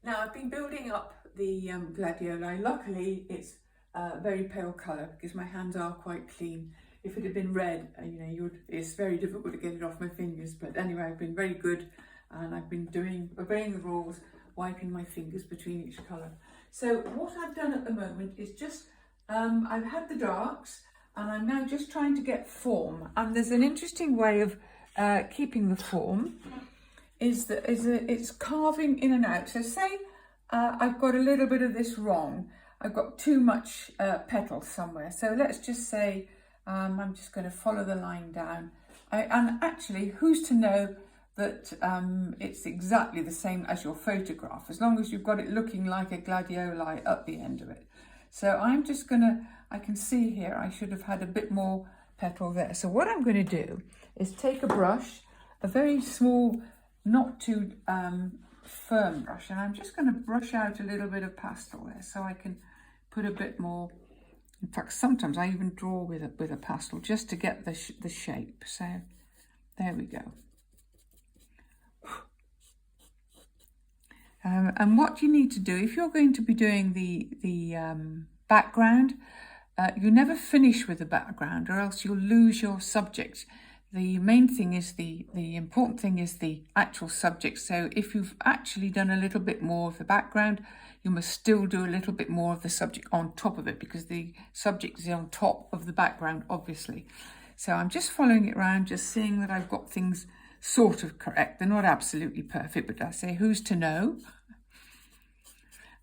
Now I've been building up the gladioli. Luckily it's a very pale colour because my hands are quite clean. If it had been red, it's very difficult to get it off my fingers. But anyway, I've been very good and I've been obeying the rules, wiping my fingers between each colour. So what I've done at the moment is just, I've had the darks and I'm now just trying to get form. And there's an interesting way of keeping the form. It's carving in and out. So say I've got a little bit of this wrong. I've got too much petal somewhere. So let's just say I'm just going to follow the line down. And actually, who's to know that it's exactly the same as your photograph, as long as you've got it looking like a gladioli at the end of it. So I'm just going to, I can see here, I should have had a bit more petal there. So what I'm going to do is take a brush, a very small, not too firm brush, and I'm just going to brush out a little bit of pastel there so I can put a bit more. In fact, sometimes I even draw with a pastel just to get the shape. So there we go. And what you need to do, if you're going to be doing the background, you never finish with the background or else you'll lose your subject. The main thing is the important thing is the actual subject. So if you've actually done a little bit more of the background, you must still do a little bit more of the subject on top of it, because the subject is on top of the background, obviously. So I'm just following it around, just seeing that I've got things sort of correct. They're not absolutely perfect, but I say, who's to know?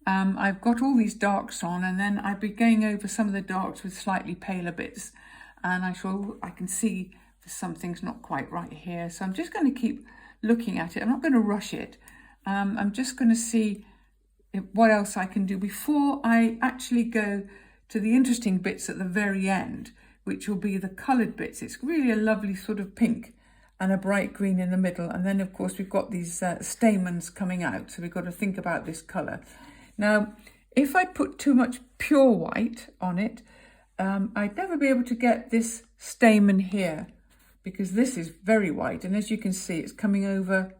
I've got all these darks on, and then I'll be going over some of the darks with slightly paler bits, and I can see something's not quite right here. So I'm just going to keep looking at it. I'm not going to rush it. I'm just going to see what else I can do before I actually go to the interesting bits at the very end, which will be the coloured bits. It's really a lovely sort of pink and a bright green in the middle. And then, of course, we've got these stamens coming out. So we've got to think about this colour. Now, if I put too much pure white on it, I'd never be able to get this stamen here, because this is very white. And as you can see, it's coming over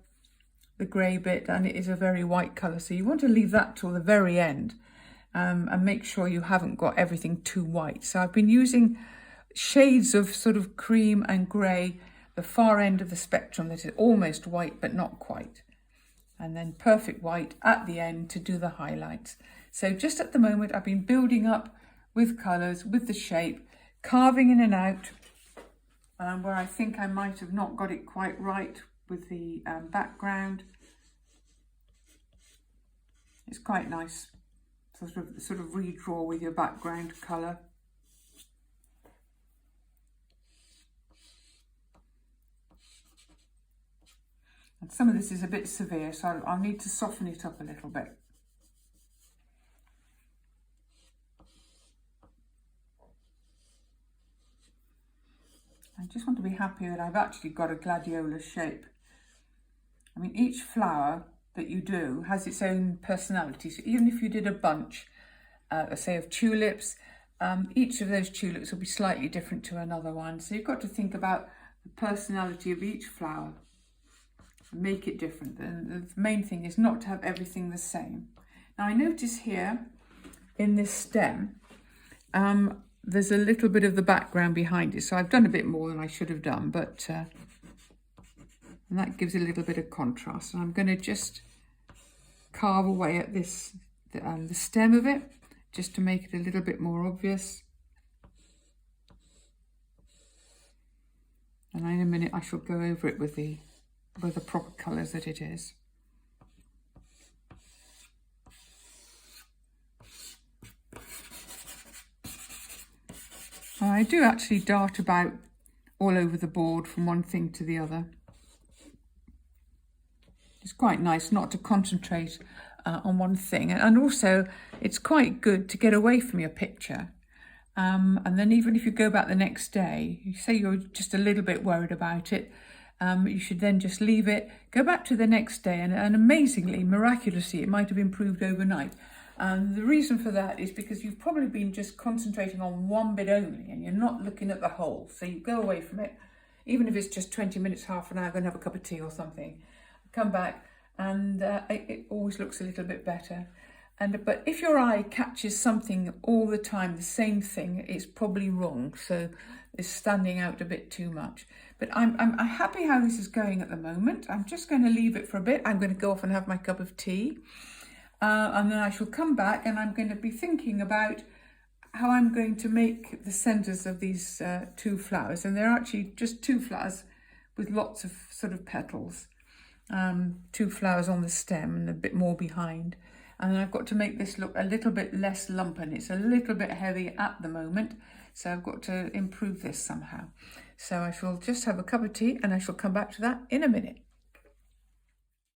the grey bit and it is a very white colour. So you want to leave that till the very end and make sure you haven't got everything too white. So I've been using shades of sort of cream and grey, the far end of the spectrum that is almost white but not quite. And then perfect white at the end to do the highlights. So just at the moment, I've been building up with colours, with the shape, carving in and out, where I think I might have not got it quite right with the background. It's quite nice, sort of redraw with your background colour. And some of this is a bit severe, so I'll need to soften it up a little bit. I just want to be happy that I've actually got a gladiola shape. I mean, each flower that you do has its own personality. So even if you did a bunch, say of tulips, each of those tulips will be slightly different to another one. So you've got to think about the personality of each flower and make it different. And the main thing is not to have everything the same. Now I notice here in this stem, there's a little bit of the background behind it. So I've done a bit more than I should have done, but and that gives a little bit of contrast. And I'm going to just carve away at this, the stem of it, just to make it a little bit more obvious. And in a minute I shall go over it with the proper colours that it is. I do actually dart about all over the board from one thing to the other. It's quite nice not to concentrate on one thing, and also it's quite good to get away from your picture. And then even if you go back the next day, you say you're just a little bit worried about it, you should then just leave it, go back to the next day, and amazingly, miraculously, it might have improved overnight. And the reason for that is because you've probably been just concentrating on one bit only and you're not looking at the whole. So you go away from it, even if it's just 20 minutes, half an hour, go and have a cup of tea or something. Come back and it always looks a little bit better. But if your eye catches something all the time, the same thing, it's probably wrong. So it's standing out a bit too much. But I'm happy how this is going at the moment. I'm just going to leave it for a bit. I'm going to go off and have my cup of tea. And then I shall come back and I'm going to be thinking about how I'm going to make the centres of these 2 flowers. And they're actually just 2 flowers with lots of sort of petals. 2 flowers on the stem and a bit more behind. And then I've got to make this look a little bit less lumpen. It's a little bit heavy at the moment, so I've got to improve this somehow. So I shall just have a cup of tea and I shall come back to that in a minute.